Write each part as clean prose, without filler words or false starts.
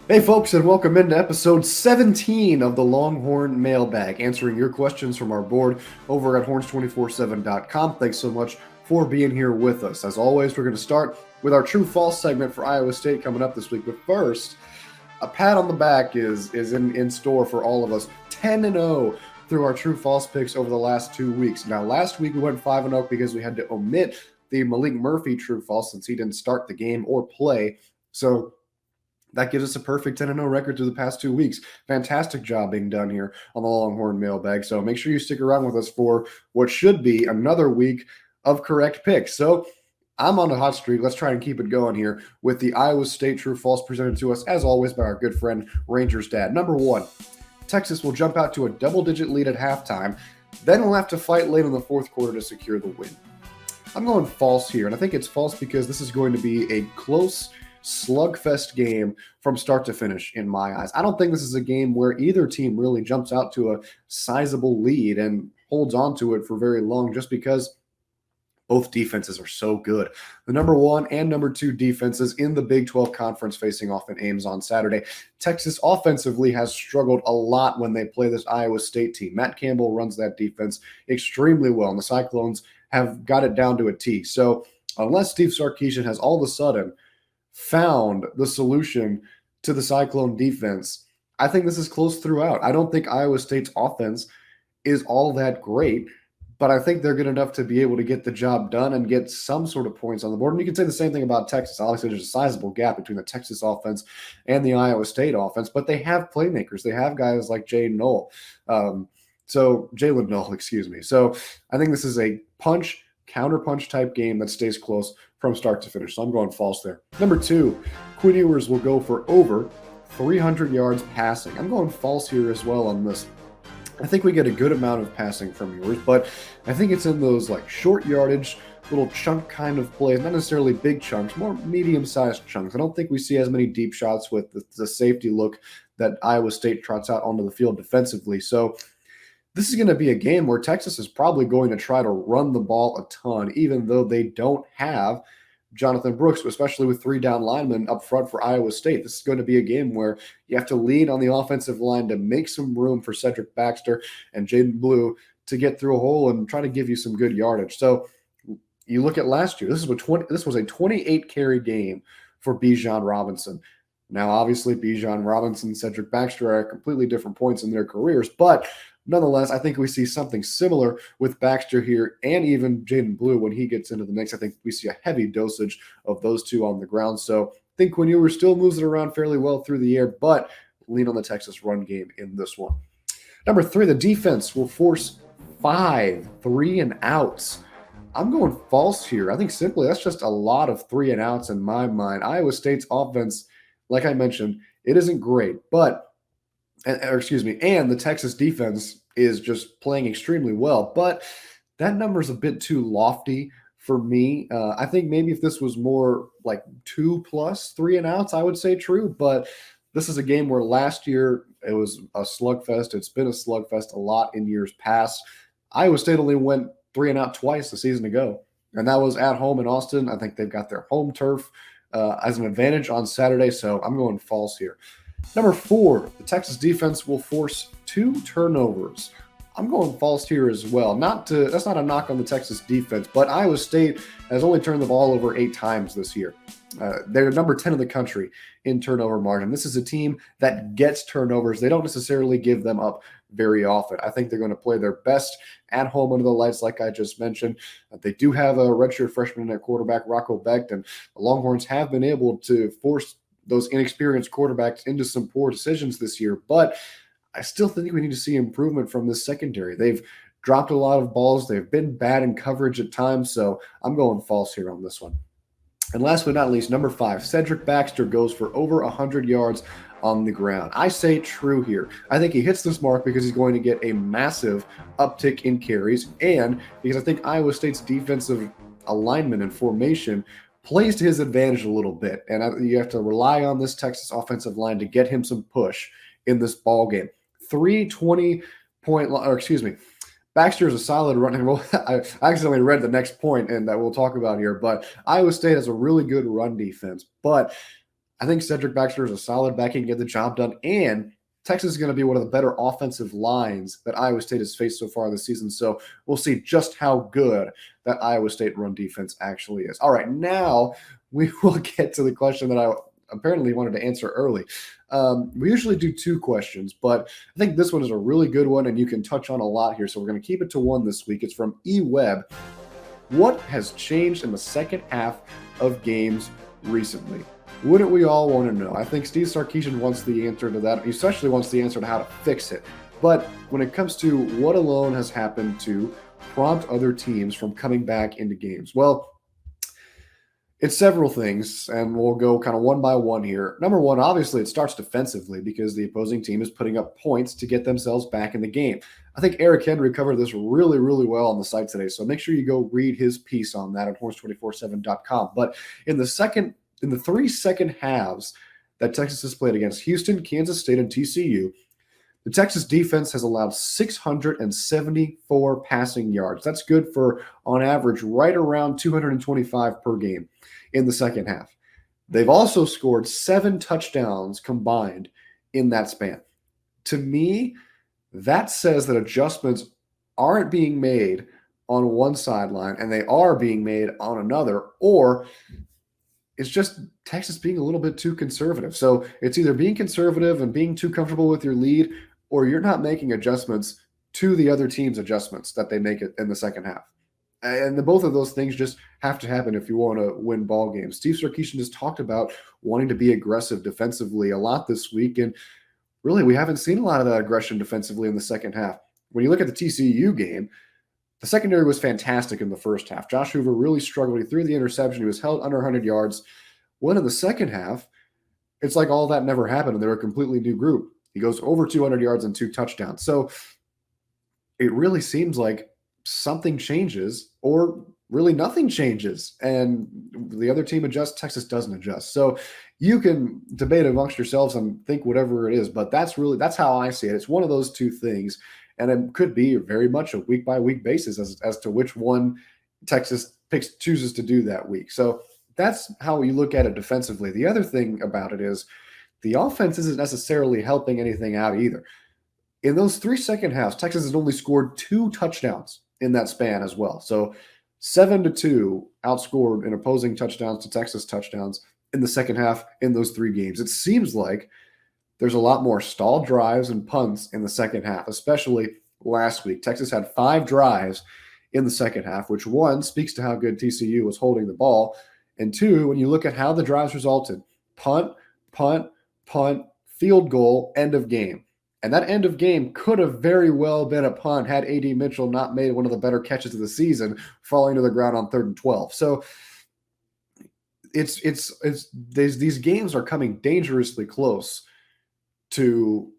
Hey, folks, and welcome into episode 17 of the Longhorn Mailbag, answering your questions from our board over at horns247.com. Thanks so much for being here with us. As always, we're going to start with our true false segment for Iowa State coming up this week. But first, a pat on the back is in store for all of us. 10-0 through our true false picks over the last 2 weeks. Now, last week we went 5-0 because we had to omit the Malik Murphy true false since he didn't start the game or play. So that gives us a perfect 10-0 record through the past 2 weeks. Fantastic job being done here on the Longhorn Mailbag. So make sure you stick around with us for what should be another week of correct picks. So I'm on a hot streak. Let's try and keep it going here with the Iowa State true false presented to us, as always, by our good friend Ranger's dad. Number one, Texas will jump out to a double-digit lead at halftime. Then we'll have to fight late in the fourth quarter to secure the win. I'm going false here, and I think it's false because this is going to be a close slugfest game from start to finish in my eyes. I don't think this is a game where either team really jumps out to a sizable lead and holds on to it for very long just because both defenses are so good. The number one and number two defenses in the Big 12 Conference facing off in Ames on Saturday. Texas offensively has struggled a lot when they play this Iowa State team. Matt Campbell runs that defense extremely well, and the Cyclones have got it down to a T. So unless Steve Sarkisian has all of a sudden found the solution to the Cyclone defense, I think this is close throughout. I don't think Iowa State's offense is all that great, but I think they're good enough to be able to get the job done and get some sort of points on the board. And you can say the same thing about Texas. Obviously, there's a sizable gap between the Texas offense and the Iowa State offense, but they have playmakers. They have guys like Jalen Noel. So I think this is a counter-punch type game that stays close from start to finish. So I'm going false there. Number two, Quinn Ewers will go for over 300 yards passing. I'm going false here as well on this. I think we get a good amount of passing from Ewers, but I think it's in those like short yardage, little chunk kind of plays, not necessarily big chunks, more medium-sized chunks. I don't think we see as many deep shots with the safety look that Iowa State trots out onto the field defensively. So this is going to be a game where Texas is probably going to try to run the ball a ton, even though they don't have Jonathan Brooks, especially with three down linemen up front for Iowa State. This is going to be a game where you have to lean on the offensive line to make some room for Cedric Baxter and Jaden Blue to get through a hole and try to give you some good yardage. So you look at last year, this was a 28 carry game for Bijan Robinson. Now, obviously, Bijan Robinson and Cedric Baxter are at completely different points in their careers, but nonetheless, I think we see something similar with Baxter here and even Jaden Blue when he gets into the mix. I think we see a heavy dosage of those two on the ground. So I think Quinn Ewers still moves it around fairly well through the air, but lean on the Texas run game in this one. Number three, the defense will force 5 3-and-outs. I'm going false here. I think simply that's just a lot of 3-and-outs in my mind. Iowa State's offense, like I mentioned, it isn't great, and the Texas defense is just playing extremely well. But that number is a bit too lofty for me. I think maybe if this was more like 2+ 3-and-outs, I would say true. But this is a game where last year it was a slugfest. It's been a slugfest a lot in years past. Iowa State only went 3-and-out twice a season ago, and that was at home in Austin. I think they've got their home turf as an advantage on Saturday, so I'm going false here. Number four, the Texas defense will force 2 turnovers. I'm going false here as well. That's not a knock on the Texas defense, but Iowa State has only turned the ball over 8 times this year. They're number 10 in the country in turnover margin. This is a team that gets turnovers. They don't necessarily give them up very often. I think they're going to play their best at home under the lights, like I just mentioned. They do have a redshirt freshman at quarterback, Rocco Becht, and the Longhorns have been able to force those inexperienced quarterbacks into some poor decisions this year, but I still think we need to see improvement from this secondary. They've dropped a lot of balls. They've been bad in coverage at times, so I'm going false here on this one. And last but not least, number 5, Cedric Baxter goes for over 100 yards on the ground. I say true here. I think he hits this mark because he's going to get a massive uptick in carries, and because I think Iowa State's defensive alignment and formation plays to his advantage a little bit, and you have to rely on this Texas offensive line to get him some push in this ball game. 320-point, Baxter is a solid running. Well, I accidentally read the next point, and that we'll talk about here. But Iowa State has a really good run defense, but I think Cedric Baxter is a solid back and get the job done. And Texas is going to be one of the better offensive lines that Iowa State has faced so far this season. So we'll see just how good that Iowa State run defense actually is. All right, now we will get to the question that I apparently wanted to answer early. We usually do 2 questions, but I think this one is a really good one, and you can touch on a lot here. So we're going to keep it to 1 this week. It's from eWeb. What has changed in the second half of games recently? Wouldn't we all want to know? I think Steve Sarkisian wants the answer to that. He especially wants the answer to how to fix it. But when it comes to what alone has happened to prompt other teams from coming back into games, well, it's several things, and we'll go kind of one by one here. Number 1, obviously, it starts defensively because the opposing team is putting up points to get themselves back in the game. I think Eric Henry covered this really, really well on the site today, so make sure you go read his piece on that at horse247.com. But in the 3 second halves that Texas has played against Houston, Kansas State, and TCU, the Texas defense has allowed 674 passing yards. That's good for, on average, right around 225 per game in the second half. They've also scored 7 touchdowns combined in that span. To me, that says that adjustments aren't being made on one sideline and they are being made on another, or it's just Texas being a little bit too conservative. So it's either being conservative and being too comfortable with your lead, or you're not making adjustments to the other team's adjustments that they make it in the second half. And both of those things just have to happen if you want to win ball games. Steve Sarkisian has talked about wanting to be aggressive defensively a lot this week, and really we haven't seen a lot of that aggression defensively in the second half. When you look at the TCU game, the secondary was fantastic in the first half. Josh Hoover really struggled. He threw the interception. He was held under 100 yards. When in the second half, it's like all that never happened, and they're a completely new group. He goes over 200 yards and 2 touchdowns. So it really seems like something changes, or really nothing changes, and the other team adjusts, Texas doesn't adjust. So you can debate amongst yourselves and think whatever it is, but that's how I see it. It's one of those 2 things. And it could be very much a week-by-week basis as to which one Texas chooses to do that week. So that's how you look at it defensively. The other thing about it is the offense isn't necessarily helping anything out either. In those 3 second halves, Texas has only scored 2 touchdowns in that span as well. So 7-2 outscored in opposing touchdowns to Texas touchdowns in the second half in those 3 games. It seems like there's a lot more stalled drives and punts in the second half, especially last week. Texas had 5 drives in the second half, which 1 speaks to how good TCU was holding the ball. And 2, when you look at how the drives resulted, punt, field goal, end of game. And that end of game could have very well been a punt had A.D. Mitchell not made one of the better catches of the season, falling to the ground on 3rd and 12. So these games are coming dangerously close to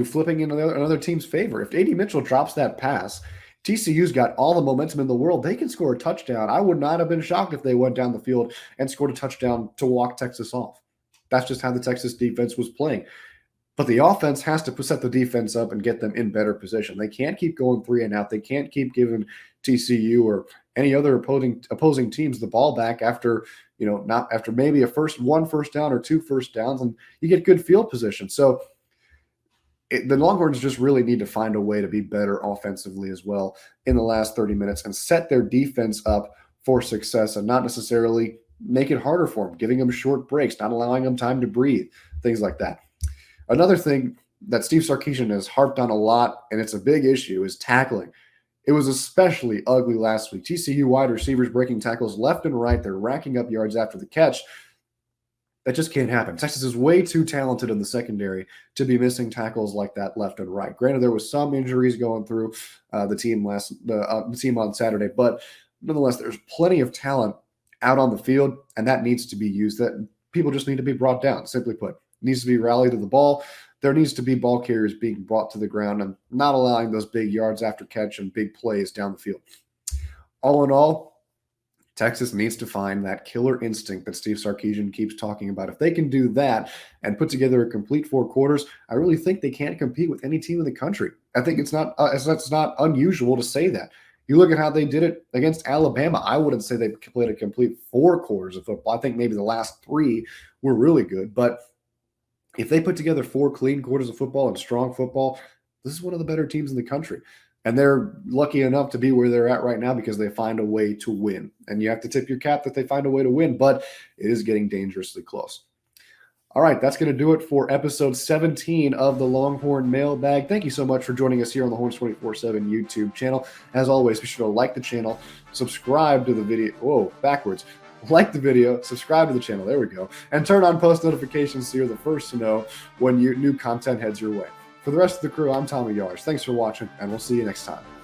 flipping in another team's favor. If A.D. Mitchell drops that pass, TCU's got all the momentum in the world. They can score a touchdown. I would not have been shocked if they went down the field and scored a touchdown to walk Texas off. That's just how the Texas defense was playing. But the offense has to set the defense up and get them in better position. They can't keep going 3 and out. They can't keep giving TCU or any other opposing teams the ball back after maybe one first down or 2 first downs, and you get good field position. So the Longhorns just really need to find a way to be better offensively as well in the last 30 minutes and set their defense up for success and not necessarily make it harder for them, giving them short breaks, not allowing them time to breathe, things like that. Another thing that Steve Sarkisian has harped on a lot, and it's a big issue, is tackling. It was especially ugly last week. TCU wide receivers breaking tackles left and right. They're racking up yards after the catch. That just can't happen. Texas is way too talented in the secondary to be missing tackles like that left and right. Granted, there was some injuries going through the team on Saturday, but nonetheless, there's plenty of talent out on the field, and that needs to be used. That people just need to be brought down, simply put. It needs to be rallied to the ball. There needs to be ball carriers being brought to the ground and not allowing those big yards after catch and big plays down the field. All in all, Texas needs to find that killer instinct that Steve Sarkisian keeps talking about. If they can do that and put together a complete 4 quarters, I really think they can't compete with any team in the country. I think it's not unusual to say that. You look at how they did it against Alabama. I wouldn't say they played a complete 4 quarters of football. I think maybe the last 3 were really good. But if they put together 4 clean quarters of football and strong football, this is one of the better teams in the country. And they're lucky enough to be where they're at right now because they find a way to win. And you have to tip your cap that they find a way to win, but it is getting dangerously close. All right, that's going to do it for episode 17 of the Longhorn Mailbag. Thank you so much for joining us here on the Horns 24/7 YouTube channel. As always, be sure to like the channel, subscribe to the video. Whoa, backwards. Like the video, subscribe to the channel. There we go. And turn on post notifications so you're the first to know when new content heads your way. For the rest of the crew, I'm Tommy Yars. Thanks for watching, and we'll see you next time.